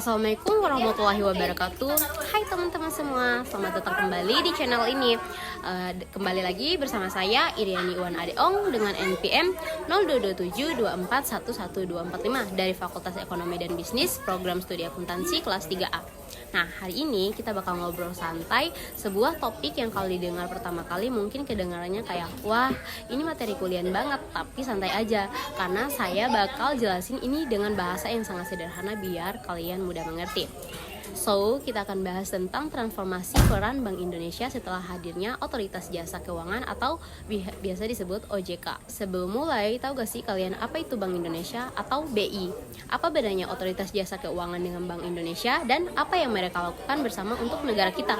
Assalamualaikum warahmatullahi wabarakatuh. Hai teman-teman semua, selamat datang kembali di channel ini. Kembali lagi bersama saya Iriani Iwan Adeong dengan NPM 02272411245 dari Fakultas Ekonomi dan Bisnis, Program Studi Akuntansi kelas 3A. Nah, hari ini kita bakal ngobrol santai sebuah topik yang kalau didengar pertama kali mungkin kedengarannya kayak, wah ini materi kuliah banget, tapi santai aja karena saya bakal jelasin ini dengan bahasa yang sangat sederhana biar kalian mudah mengerti. So, kita akan bahas tentang transformasi peran Bank Indonesia setelah hadirnya Otoritas Jasa Keuangan atau biasa disebut OJK. Sebelum mulai, tahu gak sih kalian apa itu Bank Indonesia atau BI? Apa bedanya Otoritas Jasa Keuangan dengan Bank Indonesia dan apa yang mereka lakukan bersama untuk negara kita?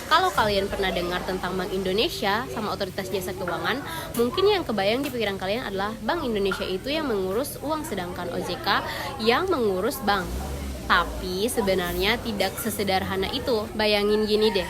Kalau kalian pernah dengar tentang Bank Indonesia sama Otoritas Jasa Keuangan, mungkin yang kebayang di pikiran kalian adalah Bank Indonesia itu yang mengurus uang sedangkan OJK yang mengurus bank. Tapi sebenarnya tidak sesederhana itu. Bayangin gini deh,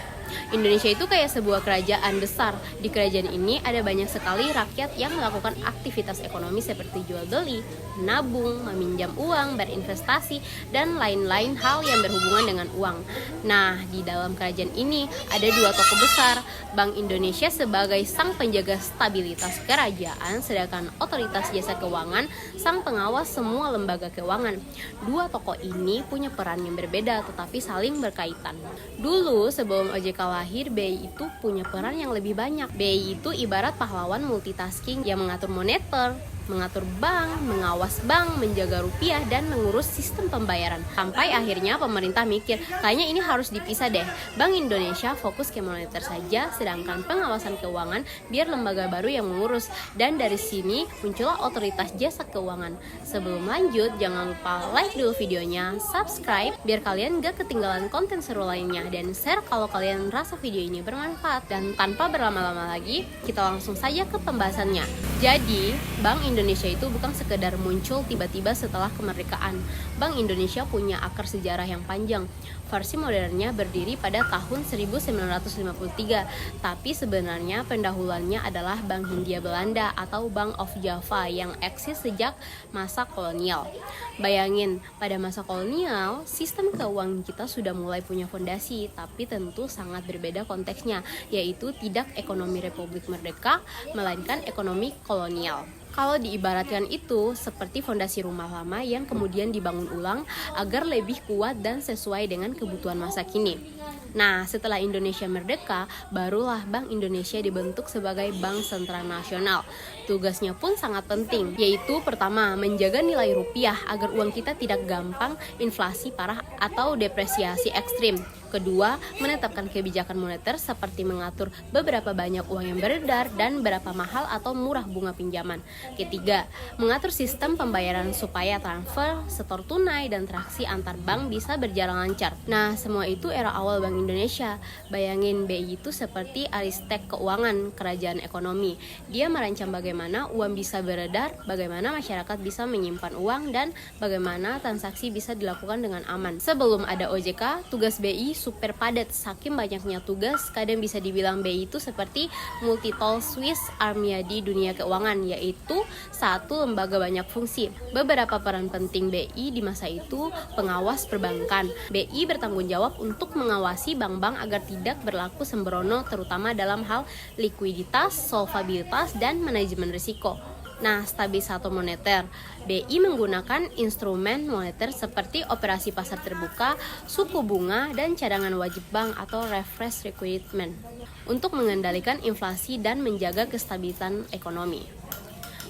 Indonesia itu kayak sebuah kerajaan besar. Di kerajaan ini ada banyak sekali rakyat yang melakukan aktivitas ekonomi seperti jual beli, menabung, meminjam uang, berinvestasi, dan lain-lain hal yang berhubungan dengan uang. Nah, di dalam kerajaan ini ada dua tokoh besar, Bank Indonesia sebagai sang penjaga stabilitas kerajaan, sedangkan Otoritas Jasa Keuangan sang pengawas semua lembaga keuangan. Dua tokoh ini punya peran yang berbeda tetapi saling berkaitan. Dulu sebelum OJK lahir, BI itu punya peran yang lebih banyak. BI itu ibarat pahlawan multitasking yang mengatur moneter, mengatur bank, mengawas bank, menjaga rupiah, dan mengurus sistem pembayaran. Sampai akhirnya pemerintah mikir, kayaknya ini harus dipisah deh. Bank Indonesia fokus ke moneter saja, sedangkan pengawasan keuangan biar lembaga baru yang mengurus. Dan dari sini muncullah Otoritas Jasa Keuangan. Sebelum lanjut, jangan lupa like dulu videonya, subscribe biar kalian gak ketinggalan konten seru lainnya, dan share kalau kalian rasa video ini bermanfaat. Dan tanpa berlama-lama lagi, kita langsung saja ke pembahasannya. Jadi, Bank Indonesia itu bukan sekedar muncul tiba-tiba setelah kemerdekaan. Bank Indonesia punya akar sejarah yang panjang. Versi modernnya berdiri pada tahun 1953, tapi sebenarnya pendahuluannya adalah Bank Hindia Belanda atau Bank of Java yang eksis sejak masa kolonial. Bayangin, pada masa kolonial, sistem keuangan kita sudah mulai punya fondasi, tapi tentu sangat berbeda konteksnya, yaitu tidak ekonomi Republik Merdeka, melainkan ekonomi kolonial. Kalau diibaratkan itu seperti fondasi rumah lama yang kemudian dibangun ulang agar lebih kuat dan sesuai dengan kebutuhan masa kini. Nah, setelah Indonesia merdeka, barulah Bank Indonesia dibentuk sebagai Bank Sentral Nasional. Tugasnya pun sangat penting, yaitu pertama, menjaga nilai rupiah agar uang kita tidak gampang inflasi parah atau depresiasi ekstrim. Kedua, menetapkan kebijakan moneter seperti mengatur beberapa banyak uang yang beredar dan berapa mahal atau murah bunga pinjaman. Ketiga, mengatur sistem pembayaran supaya transfer, setor tunai, dan transaksi antar bank bisa berjalan lancar. Nah, semua itu era awal Bank Indonesia. Bayangin, BI itu seperti aristek keuangan, kerajaan ekonomi. Dia merancang bagaimana uang bisa beredar, bagaimana masyarakat bisa menyimpan uang, dan bagaimana transaksi bisa dilakukan dengan aman. Sebelum ada OJK, tugas BI super padat, saking banyaknya tugas, kadang bisa dibilang BI itu seperti multi-tool Swiss Army di dunia keuangan, yaitu satu lembaga banyak fungsi. Beberapa peran penting BI di masa itu, pengawas perbankan. BI bertanggung jawab untuk mengawasi bank-bank agar tidak berlaku sembrono, terutama dalam hal likuiditas, solvabilitas, dan manajemen risiko. Nah, stabilisator moneter. BI menggunakan instrumen moneter seperti operasi pasar terbuka, suku bunga, dan cadangan wajib bank atau reverse requirement untuk mengendalikan inflasi dan menjaga kestabilisan ekonomi.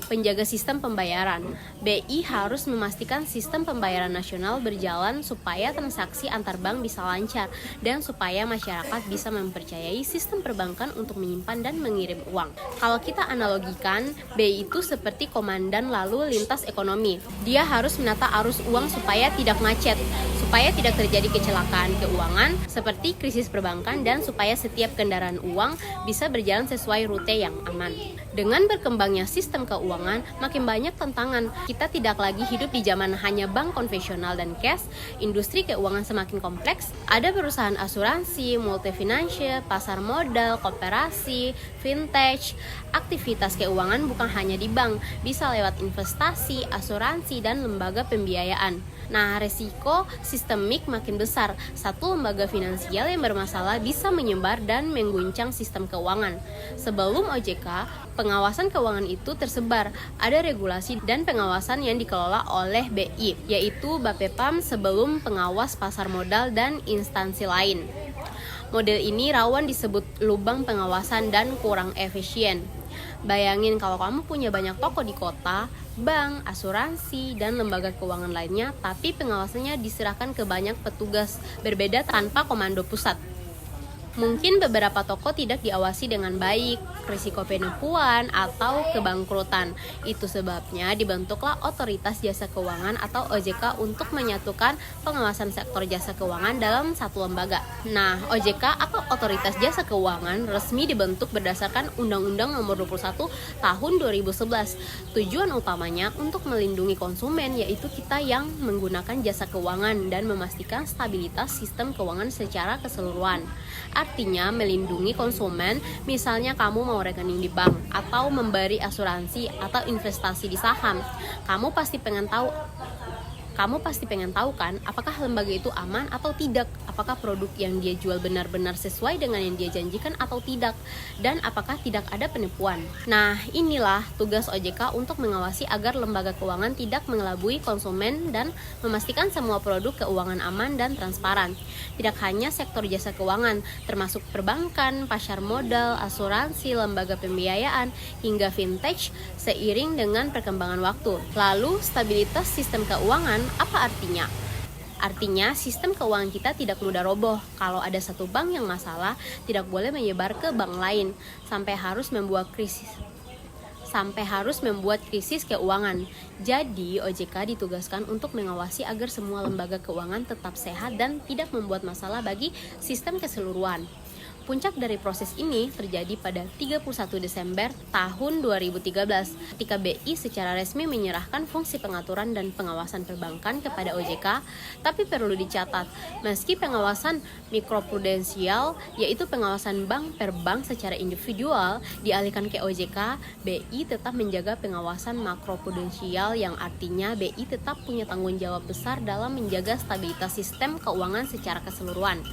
Penjaga sistem pembayaran. BI harus memastikan sistem pembayaran nasional berjalan supaya transaksi antar bank bisa lancar dan supaya masyarakat bisa mempercayai sistem perbankan untuk menyimpan dan mengirim uang. Kalau kita analogikan, BI itu seperti komandan lalu lintas ekonomi. Dia harus menata arus uang supaya tidak macet, supaya tidak terjadi kecelakaan keuangan seperti krisis perbankan, dan supaya setiap kendaraan uang bisa berjalan sesuai rute yang aman. Dengan berkembangnya sistem keuangan keuangan, makin banyak tantangan. Kita tidak lagi hidup di zaman hanya bank konvensional dan cash. Industri keuangan semakin kompleks. Ada perusahaan asuransi, multifinansial, pasar modal, koperasi, fintech. Aktivitas keuangan bukan hanya di bank, bisa lewat investasi, asuransi, dan lembaga pembiayaan. Nah, resiko sistemik makin besar. Satu lembaga finansial yang bermasalah bisa menyebar dan mengguncang sistem keuangan. Sebelum OJK, pengawasan keuangan itu tersebar. Ada regulasi dan pengawasan yang dikelola oleh BI, yaitu Bapepam sebelum pengawas pasar modal dan instansi lain. Model ini rawan disebut lubang pengawasan dan kurang efisien. Bayangin kalau kamu punya banyak toko di kota, bank, asuransi, dan lembaga keuangan lainnya, tapi pengawasannya diserahkan ke banyak petugas berbeda tanpa komando pusat. Mungkin beberapa toko tidak diawasi dengan baik, risiko penipuan, atau kebangkrutan. Itu sebabnya dibentuklah Otoritas Jasa Keuangan atau OJK untuk menyatukan pengawasan sektor jasa keuangan dalam satu lembaga. Nah, OJK atau Otoritas Jasa Keuangan resmi dibentuk berdasarkan Undang-Undang Nomor 21 Tahun 2011. Tujuan utamanya untuk melindungi konsumen, yaitu kita yang menggunakan jasa keuangan dan memastikan stabilitas sistem keuangan secara keseluruhan. Artinya melindungi konsumen, misalnya kamu mau rekening di bank atau memberi asuransi atau investasi di saham. Kamu pasti pengen tahu kan apakah lembaga itu aman atau tidak, apakah produk yang dia jual benar-benar sesuai dengan yang dia janjikan atau tidak, dan apakah tidak ada penipuan. Nah, inilah tugas OJK untuk mengawasi agar lembaga keuangan tidak mengelabui konsumen dan memastikan semua produk keuangan aman dan transparan. Tidak hanya sektor jasa keuangan, termasuk perbankan, pasar modal, asuransi, lembaga pembiayaan, hingga fintech seiring dengan perkembangan waktu. Lalu, stabilitas sistem keuangan apa artinya? Artinya sistem keuangan kita tidak mudah roboh. Kalau ada satu bank yang masalah, tidak boleh menyebar ke bank lain sampai harus membuat krisis keuangan. Jadi, OJK ditugaskan untuk mengawasi agar semua lembaga keuangan tetap sehat dan tidak membuat masalah bagi sistem keseluruhan. Puncak dari proses ini terjadi pada 31 Desember tahun 2013 ketika BI secara resmi menyerahkan fungsi pengaturan dan pengawasan perbankan kepada OJK. Tapi perlu dicatat, meski pengawasan mikroprudensial, yaitu pengawasan bank per bank secara individual, dialihkan ke OJK, BI tetap menjaga pengawasan makroprudensial, yang artinya BI tetap punya tanggung jawab besar dalam menjaga stabilitas sistem keuangan secara keseluruhan.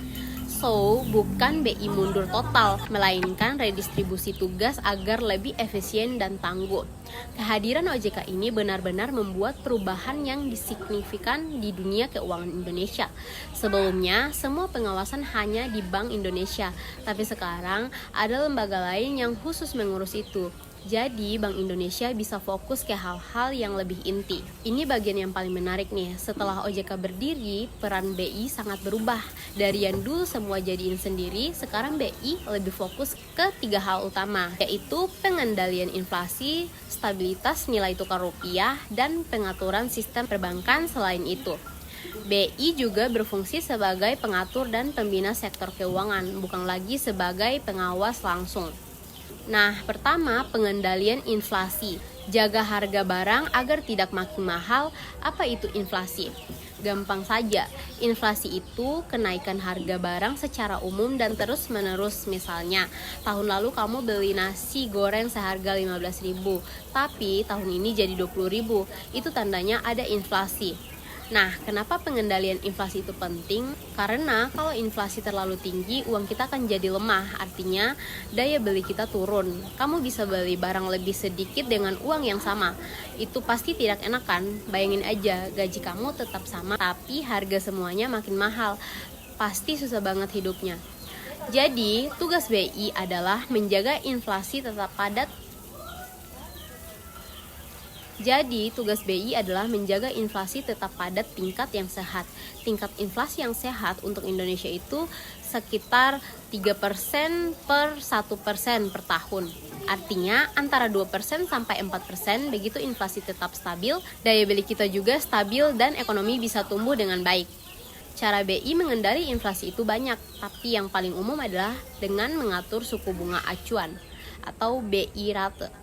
So, bukan BI mundur total, melainkan redistribusi tugas agar lebih efisien dan tangguh. Kehadiran OJK ini benar-benar membuat perubahan yang signifikan di dunia keuangan Indonesia. Sebelumnya, semua pengawasan hanya di Bank Indonesia, tapi sekarang ada lembaga lain yang khusus mengurus itu. Jadi, Bank Indonesia bisa fokus ke hal-hal yang lebih inti. Ini bagian yang paling menarik nih. Setelah OJK berdiri, peran BI sangat berubah. Dari yang dulu semua jadiin sendiri, sekarang BI lebih fokus ke 3 hal utama, yaitu pengendalian inflasi, stabilitas nilai tukar rupiah, dan pengaturan sistem perbankan. Selain itu, BI juga berfungsi sebagai pengatur dan pembina sektor keuangan, bukan lagi sebagai pengawas langsung. Nah, pertama, pengendalian inflasi. Jaga harga barang agar tidak makin mahal. Apa itu inflasi? Gampang saja, inflasi itu kenaikan harga barang secara umum dan terus-menerus. Misalnya, tahun lalu kamu beli nasi goreng seharga 15.000, tapi tahun ini jadi 20.000. Itu tandanya ada inflasi. Nah, kenapa pengendalian inflasi itu penting? Karena kalau inflasi terlalu tinggi, uang kita akan jadi lemah. Artinya, daya beli kita turun. Kamu bisa beli barang lebih sedikit dengan uang yang sama. Itu pasti tidak enak kan? Bayangin aja, gaji kamu tetap sama, tapi harga semuanya makin mahal. Pasti susah banget hidupnya. Jadi, tugas BI adalah menjaga inflasi tetap padat. Jadi, tugas BI adalah menjaga inflasi tetap pada tingkat yang sehat. Tingkat inflasi yang sehat untuk Indonesia itu sekitar 3% per 1% per tahun. Artinya antara 2% sampai 4%, begitu inflasi tetap stabil, daya beli kita juga stabil dan ekonomi bisa tumbuh dengan baik. Cara BI mengendali inflasi itu banyak, tapi yang paling umum adalah dengan mengatur suku bunga acuan atau BI rate.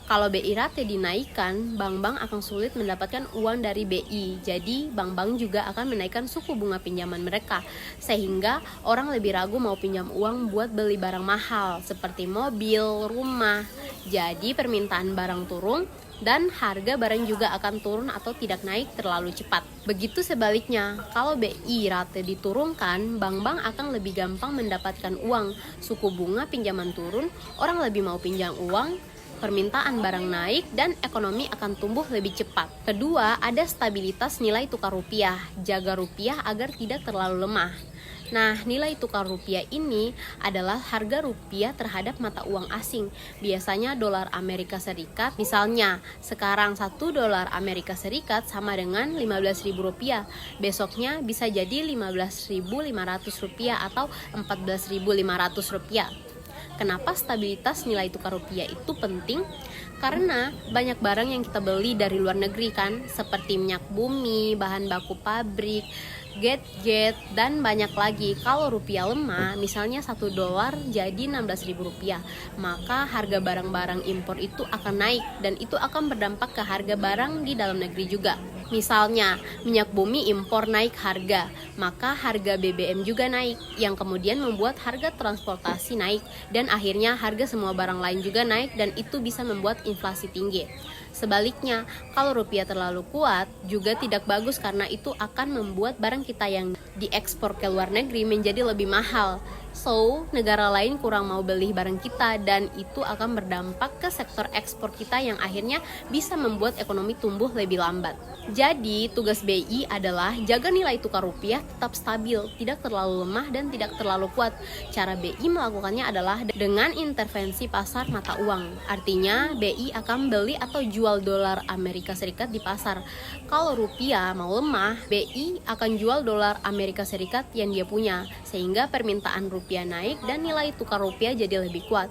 Kalau BI rate dinaikkan, bank-bank akan sulit mendapatkan uang dari BI. Jadi, bank-bank juga akan menaikkan suku bunga pinjaman mereka, sehingga orang lebih ragu mau pinjam uang buat beli barang mahal seperti mobil, rumah. Jadi, permintaan barang turun dan harga barang juga akan turun atau tidak naik terlalu cepat. Begitu sebaliknya, kalau BI rate diturunkan, bank-bank akan lebih gampang mendapatkan uang. Suku bunga pinjaman turun, orang lebih mau pinjam uang, permintaan barang naik, dan ekonomi akan tumbuh lebih cepat. Kedua, ada stabilitas nilai tukar rupiah. Jaga rupiah agar tidak terlalu lemah. Nah, nilai tukar rupiah ini adalah harga rupiah terhadap mata uang asing. Biasanya dolar Amerika Serikat, misalnya sekarang 1 dolar Amerika Serikat sama dengan 15.000 rupiah. Besoknya bisa jadi 15.500 rupiah atau 14.500 rupiah. Kenapa stabilitas nilai tukar rupiah itu penting? Karena banyak barang yang kita beli dari luar negeri kan, seperti minyak bumi, bahan baku pabrik, gadget, dan banyak lagi. Kalau rupiah lemah, misalnya 1 dolar jadi 16.000 rupiah, maka harga barang-barang impor itu akan naik dan itu akan berdampak ke harga barang di dalam negeri juga. Misalnya, minyak bumi impor naik harga, maka harga BBM juga naik, yang kemudian membuat harga transportasi naik, dan akhirnya harga semua barang lain juga naik, dan itu bisa membuat inflasi tinggi. Sebaliknya, kalau rupiah terlalu kuat, juga tidak bagus karena itu akan membuat barang kita yang diekspor ke luar negeri menjadi lebih mahal. So, negara lain kurang mau beli barang kita dan itu akan berdampak ke sektor ekspor kita yang akhirnya bisa membuat ekonomi tumbuh lebih lambat. Jadi, tugas BI adalah jaga nilai tukar rupiah tetap stabil, tidak terlalu lemah dan tidak terlalu kuat. Cara BI melakukannya adalah dengan intervensi pasar mata uang. Artinya, BI akan beli atau jual dolar Amerika Serikat di pasar. Kalau rupiah mau lemah, BI akan jual dolar Amerika Serikat yang dia punya, sehingga permintaan rupiah naik dan nilai tukar rupiah jadi lebih kuat.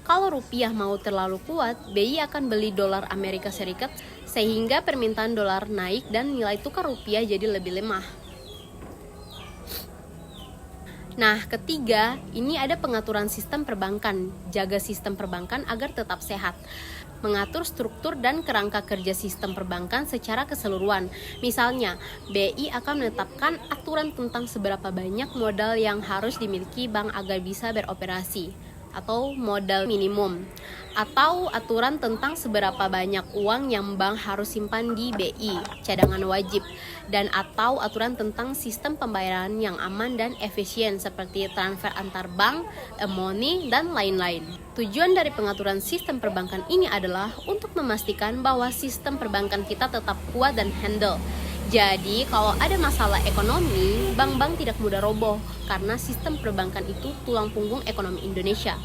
Kalau rupiah mau terlalu kuat, BI akan beli dolar Amerika Serikat sehingga permintaan dolar naik dan nilai tukar rupiah jadi lebih lemah. Nah, ketiga, ini ada pengaturan sistem perbankan. Jaga sistem perbankan agar tetap sehat. Mengatur struktur dan kerangka kerja sistem perbankan secara keseluruhan. Misalnya, BI akan menetapkan aturan tentang seberapa banyak modal yang harus dimiliki bank agar bisa beroperasi, atau modal minimum, atau aturan tentang seberapa banyak uang yang bank harus simpan di BI, cadangan wajib, dan atau aturan tentang sistem pembayaran yang aman dan efisien seperti transfer antar bank, e-money, dan lain-lain. Tujuan dari pengaturan sistem perbankan ini adalah untuk memastikan bahwa sistem perbankan kita tetap kuat dan handal. Jadi, kalau ada masalah ekonomi, bank-bank tidak mudah roboh karena sistem perbankan itu tulang punggung ekonomi Indonesia.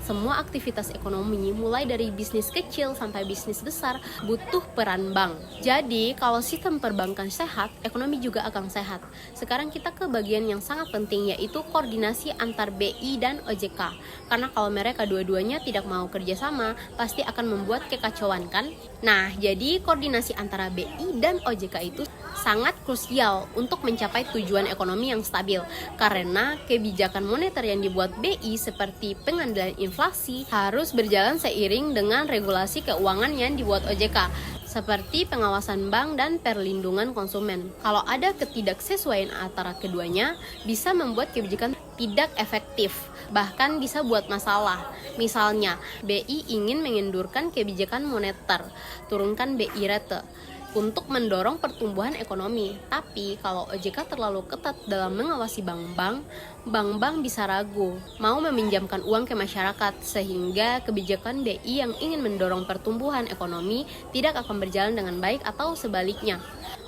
Semua aktivitas ekonomi, mulai dari bisnis kecil sampai bisnis besar, butuh peran bank. Jadi, kalau sistem perbankan sehat, ekonomi juga akan sehat. Sekarang kita ke bagian yang sangat penting, yaitu koordinasi antar BI dan OJK. Karena kalau mereka dua-duanya tidak mau kerjasama, pasti akan membuat kekacauan kan? Nah, jadi koordinasi antara BI dan OJK itu sangat krusial untuk mencapai tujuan ekonomi yang stabil. Karena kebijakan moneter yang dibuat BI seperti pengendalian inflasi harus berjalan seiring dengan regulasi keuangan yang dibuat OJK, seperti pengawasan bank dan perlindungan konsumen. Kalau ada ketidaksesuaian antara keduanya, bisa membuat kebijakan tidak efektif, bahkan bisa buat masalah. Misalnya, BI ingin mengendurkan kebijakan moneter, turunkan BI rate untuk mendorong pertumbuhan ekonomi. Tapi kalau OJK terlalu ketat dalam mengawasi bank-bank, bank-bank bisa ragu mau meminjamkan uang ke masyarakat, sehingga kebijakan BI yang ingin mendorong pertumbuhan ekonomi tidak akan berjalan dengan baik atau sebaliknya.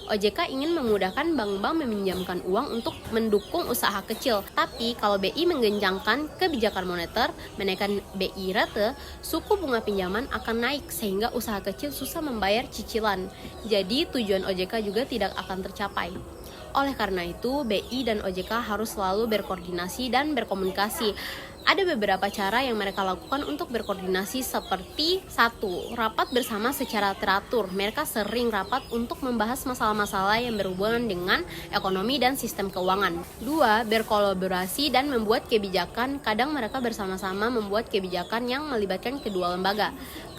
OJK ingin memudahkan bank-bank meminjamkan uang untuk mendukung usaha kecil. Tapi kalau BI menggenjangkan kebijakan moneter, menaikkan BI rate, suku bunga pinjaman akan naik sehingga usaha kecil susah membayar cicilan. Jadi tujuan OJK juga tidak akan tercapai. Oleh karena itu, BI dan OJK harus selalu berkoordinasi dan berkomunikasi. Ada beberapa cara yang mereka lakukan untuk berkoordinasi, seperti 1. Rapat bersama secara teratur. Mereka sering rapat untuk membahas masalah-masalah yang berhubungan dengan ekonomi dan sistem keuangan. 2. Berkolaborasi dan membuat kebijakan. Kadang mereka bersama-sama membuat kebijakan yang melibatkan kedua lembaga.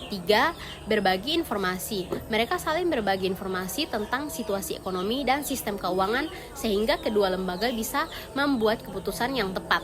Tiga, berbagi informasi. Mereka saling berbagi informasi tentang situasi ekonomi dan sistem keuangan sehingga kedua lembaga bisa membuat keputusan yang tepat.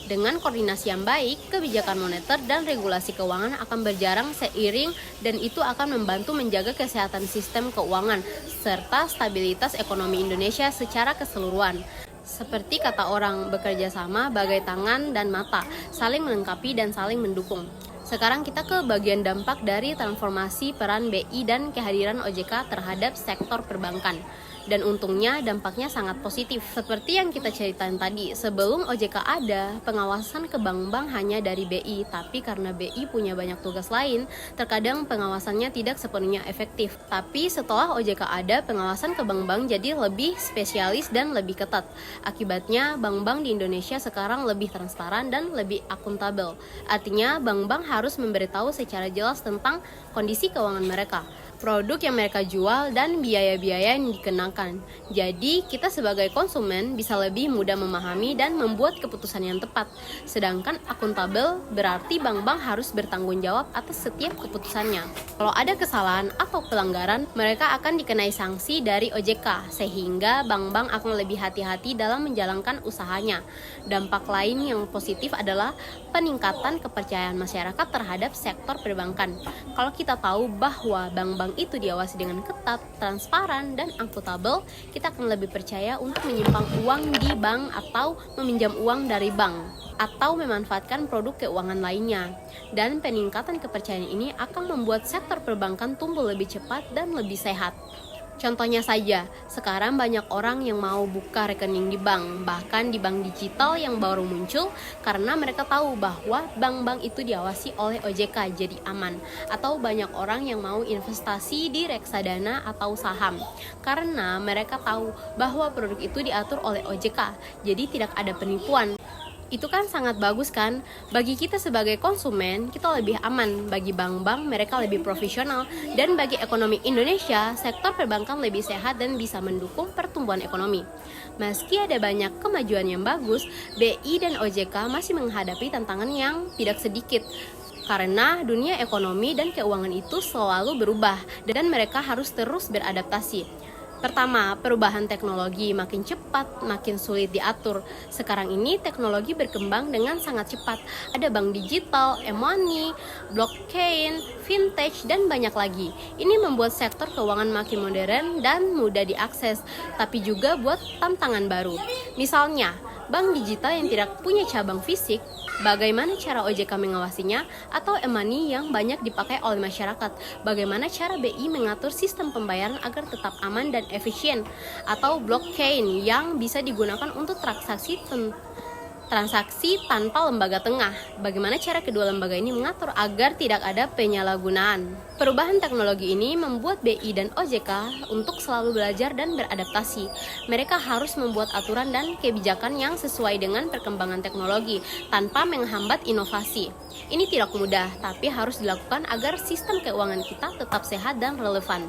Dengan koordinasi yang baik, kebijakan moneter dan regulasi keuangan akan berjalan seiring dan itu akan membantu menjaga kesehatan sistem keuangan serta stabilitas ekonomi Indonesia secara keseluruhan. Seperti kata orang, bekerja sama bagai tangan dan mata, saling melengkapi dan saling mendukung. Sekarang kita ke bagian dampak dari transformasi peran BI dan kehadiran OJK terhadap sektor perbankan. Dan untungnya dampaknya sangat positif. Seperti yang kita ceritain tadi, sebelum OJK ada, pengawasan ke bank-bank hanya dari BI. Tapi karena BI punya banyak tugas lain, terkadang pengawasannya tidak sepenuhnya efektif. Tapi setelah OJK ada, pengawasan ke bank-bank jadi lebih spesialis dan lebih ketat. Akibatnya, bank-bank di Indonesia sekarang lebih transparan dan lebih akuntabel. Artinya, bank-bank harus memberitahu secara jelas tentang kondisi keuangan mereka, produk yang mereka jual, dan biaya-biaya yang dikenakan. Jadi, kita sebagai konsumen bisa lebih mudah memahami dan membuat keputusan yang tepat. Sedangkan akuntabel berarti bank-bank harus bertanggung jawab atas setiap keputusannya. Kalau ada kesalahan atau pelanggaran, mereka akan dikenai sanksi dari OJK, sehingga bank-bank akan lebih hati-hati dalam menjalankan usahanya. Dampak lain yang positif adalah peningkatan kepercayaan masyarakat terhadap sektor perbankan. Kalau kita tahu bahwa bank-bank itu diawasi dengan ketat, transparan, dan akuntabel, kita akan lebih percaya untuk menyimpan uang di bank atau meminjam uang dari bank atau memanfaatkan produk keuangan lainnya. Dan peningkatan kepercayaan ini akan membuat sektor perbankan tumbuh lebih cepat dan lebih sehat. Contohnya saja, sekarang banyak orang yang mau buka rekening di bank, bahkan di bank digital yang baru muncul karena mereka tahu bahwa bank-bank itu diawasi oleh OJK jadi aman. Atau banyak orang yang mau investasi di reksadana atau saham karena mereka tahu bahwa produk itu diatur oleh OJK, jadi tidak ada penipuan. Itu kan sangat bagus kan? Bagi kita sebagai konsumen, kita lebih aman. Bagi bank-bank, mereka lebih profesional. Dan bagi ekonomi Indonesia, sektor perbankan lebih sehat dan bisa mendukung pertumbuhan ekonomi. Meski ada banyak kemajuan yang bagus, BI dan OJK masih menghadapi tantangan yang tidak sedikit. Karena dunia ekonomi dan keuangan itu selalu berubah dan mereka harus terus beradaptasi. Pertama, perubahan teknologi makin cepat, makin sulit diatur. Sekarang ini teknologi berkembang dengan sangat cepat. Ada bank digital, e-money, blockchain, vintage, dan banyak lagi. Ini membuat sektor keuangan makin modern dan mudah diakses, tapi juga buat tantangan baru. Misalnya, bank digital yang tidak punya cabang fisik, bagaimana cara OJK mengawasinya? Atau e-money yang banyak dipakai oleh masyarakat, bagaimana cara BI mengatur sistem pembayaran agar tetap aman dan efisien? Atau blockchain yang bisa digunakan untuk transaksi tanpa lembaga tengah, bagaimana cara kedua lembaga ini mengatur agar tidak ada penyalahgunaan? Perubahan teknologi ini membuat BI dan OJK untuk selalu belajar dan beradaptasi. Mereka harus membuat aturan dan kebijakan yang sesuai dengan perkembangan teknologi tanpa menghambat inovasi. Ini tidak mudah, tapi harus dilakukan agar sistem keuangan kita tetap sehat dan relevan.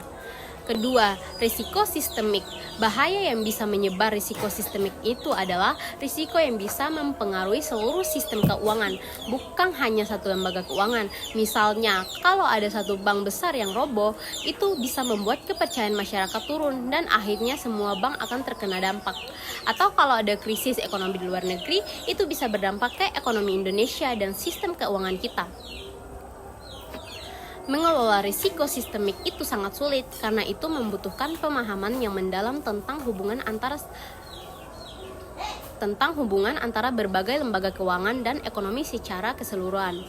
Kedua, risiko sistemik. Bahaya yang bisa menyebar risiko sistemik itu adalah risiko yang bisa mempengaruhi seluruh sistem keuangan, bukan hanya satu lembaga keuangan. Misalnya, kalau ada satu bank besar yang roboh, itu bisa membuat kepercayaan masyarakat turun dan akhirnya semua bank akan terkena dampak. Atau kalau ada krisis ekonomi di luar negeri, itu bisa berdampak ke ekonomi Indonesia dan sistem keuangan kita. Mengelola risiko sistemik itu sangat sulit, karena itu membutuhkan pemahaman yang mendalam tentang hubungan antara berbagai lembaga keuangan dan ekonomi secara keseluruhan.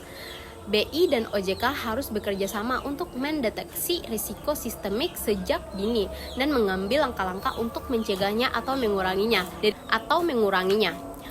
BI dan OJK harus bekerja sama untuk mendeteksi risiko sistemik sejak dini dan mengambil langkah-langkah untuk mencegahnya atau menguranginya.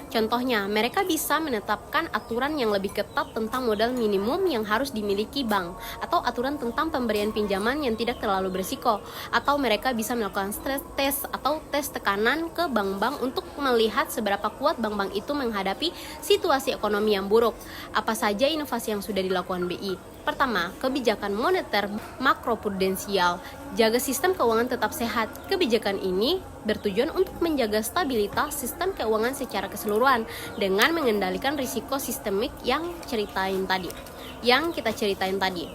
Contohnya, mereka bisa menetapkan aturan yang lebih ketat tentang modal minimum yang harus dimiliki bank, atau aturan tentang pemberian pinjaman yang tidak terlalu berisiko, atau mereka bisa melakukan stress test atau tes tekanan ke bank-bank untuk melihat seberapa kuat bank-bank itu menghadapi situasi ekonomi yang buruk. Apa saja inovasi yang sudah dilakukan BI? Pertama, kebijakan moneter makroprudensial. Jaga sistem keuangan tetap sehat. Kebijakan ini bertujuan untuk menjaga stabilitas sistem keuangan secara keseluruhan dengan mengendalikan risiko sistemik yang kita ceritain tadi.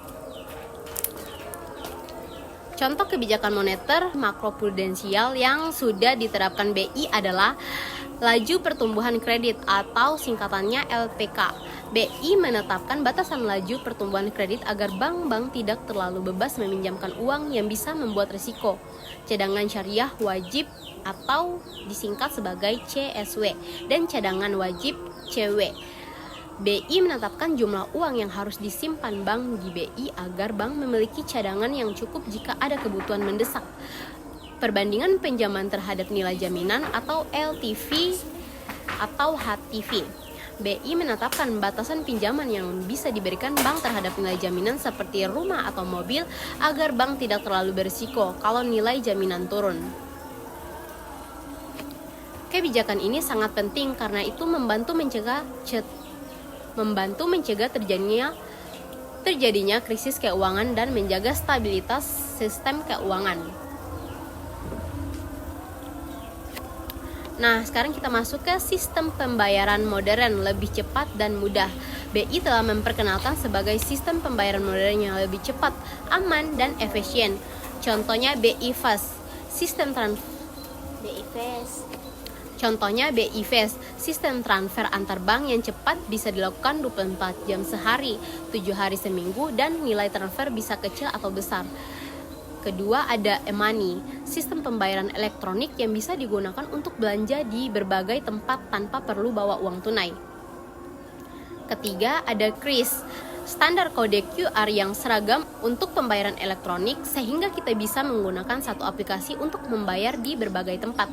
Contoh kebijakan moneter makroprudensial yang sudah diterapkan BI adalah laju pertumbuhan kredit atau singkatannya LPK. BI menetapkan batasan laju pertumbuhan kredit agar bank-bank tidak terlalu bebas meminjamkan uang yang bisa membuat risiko. Cadangan syariah wajib atau disingkat sebagai CSW dan cadangan wajib CW. BI menetapkan jumlah uang yang harus disimpan bank di BI agar bank memiliki cadangan yang cukup jika ada kebutuhan mendesak. Perbandingan pinjaman terhadap nilai jaminan atau LTV atau HTV. BI menetapkan batasan pinjaman yang bisa diberikan bank terhadap nilai jaminan seperti rumah atau mobil agar bank tidak terlalu berisiko kalau nilai jaminan turun. Kebijakan ini sangat penting karena itu membantu mencegah terjadinya krisis keuangan dan menjaga stabilitas sistem keuangan. Nah, sekarang kita masuk ke sistem pembayaran modern lebih cepat dan mudah. BI telah memperkenalkan sebagai sistem pembayaran modern yang lebih cepat, aman, dan efisien. Contohnya BI Fast, Contohnya BI Fast, sistem transfer antar bank yang cepat bisa dilakukan 24 jam sehari, 7 hari seminggu, dan nilai transfer bisa kecil atau besar. Kedua, ada e-money, sistem pembayaran elektronik yang bisa digunakan untuk belanja di berbagai tempat tanpa perlu bawa uang tunai. Ketiga, ada KRIS, standar kode QR yang seragam untuk pembayaran elektronik sehingga kita bisa menggunakan satu aplikasi untuk membayar di berbagai tempat.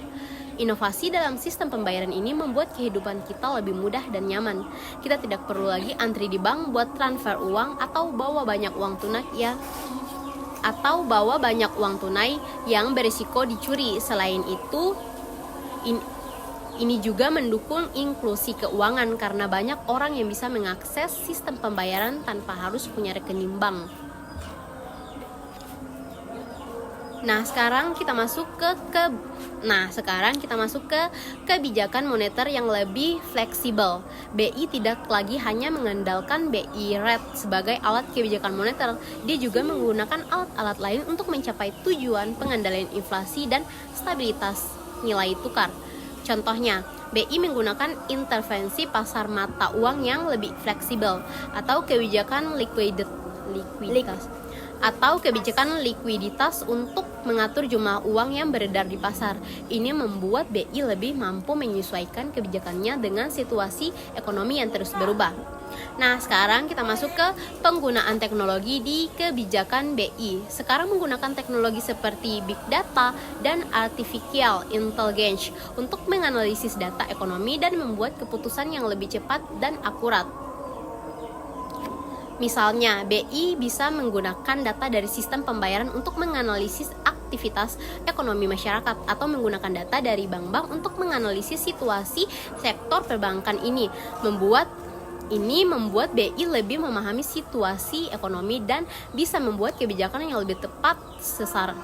Inovasi dalam sistem pembayaran ini membuat kehidupan kita lebih mudah dan nyaman. Kita tidak perlu lagi antri di bank buat transfer uang atau bawa banyak uang tunai yang berisiko dicuri. Selain itu, ini juga mendukung inklusi keuangan karena banyak orang yang bisa mengakses sistem pembayaran tanpa harus punya rekening bank. Nah, sekarang kita masuk ke kebijakan moneter yang lebih fleksibel. BI tidak lagi hanya mengandalkan BI Rate sebagai alat kebijakan moneter. Dia juga menggunakan alat-alat lain untuk mencapai tujuan pengendalian inflasi dan stabilitas nilai tukar. Contohnya, BI menggunakan intervensi pasar mata uang yang lebih fleksibel atau kebijakan likuiditas untuk mengatur jumlah uang yang beredar di pasar. Ini membuat BI lebih mampu menyesuaikan kebijakannya dengan situasi ekonomi yang terus berubah. Nah, sekarang kita masuk ke penggunaan teknologi di kebijakan BI. Sekarang menggunakan teknologi seperti Big Data dan Artificial Intelligence untuk menganalisis data ekonomi dan membuat keputusan yang lebih cepat dan akurat. Misalnya, BI bisa menggunakan data dari sistem pembayaran untuk menganalisis aktivitas ekonomi masyarakat atau menggunakan data dari bank-bank untuk menganalisis situasi sektor perbankan ini. Membuat BI lebih memahami situasi ekonomi dan bisa membuat kebijakan yang lebih tepat sasaran.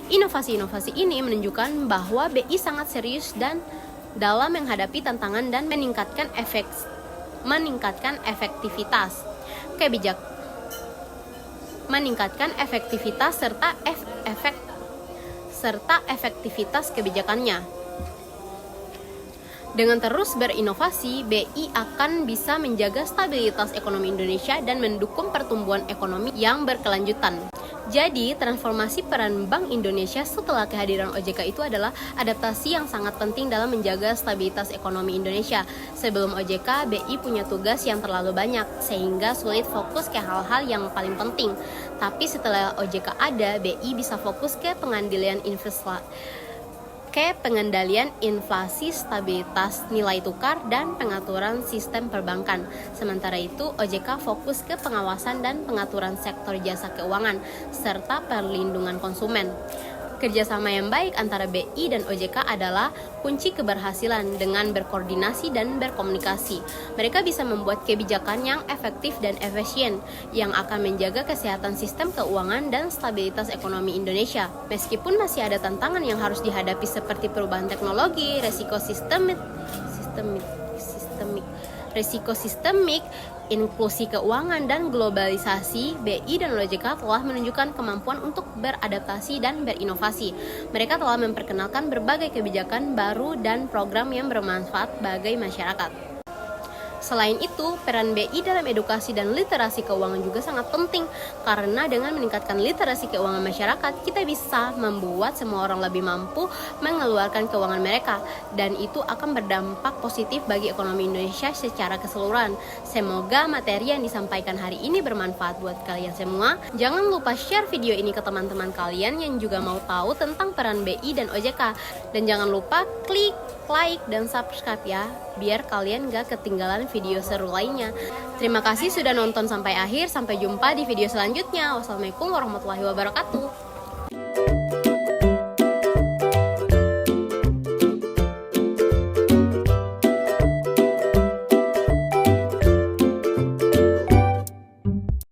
Inovasi-inovasi ini menunjukkan bahwa BI sangat serius dan dalam menghadapi tantangan dan meningkatkan efektivitas serta efektivitas kebijakannya. Dengan terus berinovasi, BI akan bisa menjaga stabilitas ekonomi Indonesia dan mendukung pertumbuhan ekonomi yang berkelanjutan. Jadi, transformasi peran Bank Indonesia setelah kehadiran OJK itu adalah adaptasi yang sangat penting dalam menjaga stabilitas ekonomi Indonesia. Sebelum OJK, BI punya tugas yang terlalu banyak, sehingga sulit fokus ke hal-hal yang paling penting. Tapi setelah OJK ada, BI bisa fokus ke pengendalian inflasi, stabilitas nilai tukar, dan pengaturan sistem perbankan. Sementara itu, OJK fokus ke pengawasan dan pengaturan sektor jasa keuangan, serta perlindungan konsumen. Kerjasama yang baik antara BI dan OJK adalah kunci keberhasilan. Dengan berkoordinasi dan berkomunikasi, mereka bisa membuat kebijakan yang efektif dan efisien yang akan menjaga kesehatan sistem keuangan dan stabilitas ekonomi Indonesia. Meskipun masih ada tantangan yang harus dihadapi seperti perubahan teknologi, resiko sistemik, risiko sistemik, inklusi keuangan, dan globalisasi, BI dan OJK telah menunjukkan kemampuan untuk beradaptasi dan berinovasi. Mereka telah memperkenalkan berbagai kebijakan baru dan program yang bermanfaat bagi masyarakat. Selain itu, peran BI dalam edukasi dan literasi keuangan juga sangat penting, karena dengan meningkatkan literasi keuangan masyarakat, kita bisa membuat semua orang lebih mampu mengeluarkan keuangan mereka, dan itu akan berdampak positif bagi ekonomi Indonesia secara keseluruhan. Semoga materi yang disampaikan hari ini bermanfaat buat kalian semua. Jangan lupa share video ini ke teman-teman kalian yang juga mau tahu tentang peran BI dan OJK, dan jangan lupa klik like dan subscribe ya, biar kalian gak ketinggalan video seru lainnya. Terima kasih sudah nonton sampai akhir. Sampai jumpa di video selanjutnya. Wassalamualaikum warahmatullahi wabarakatuh.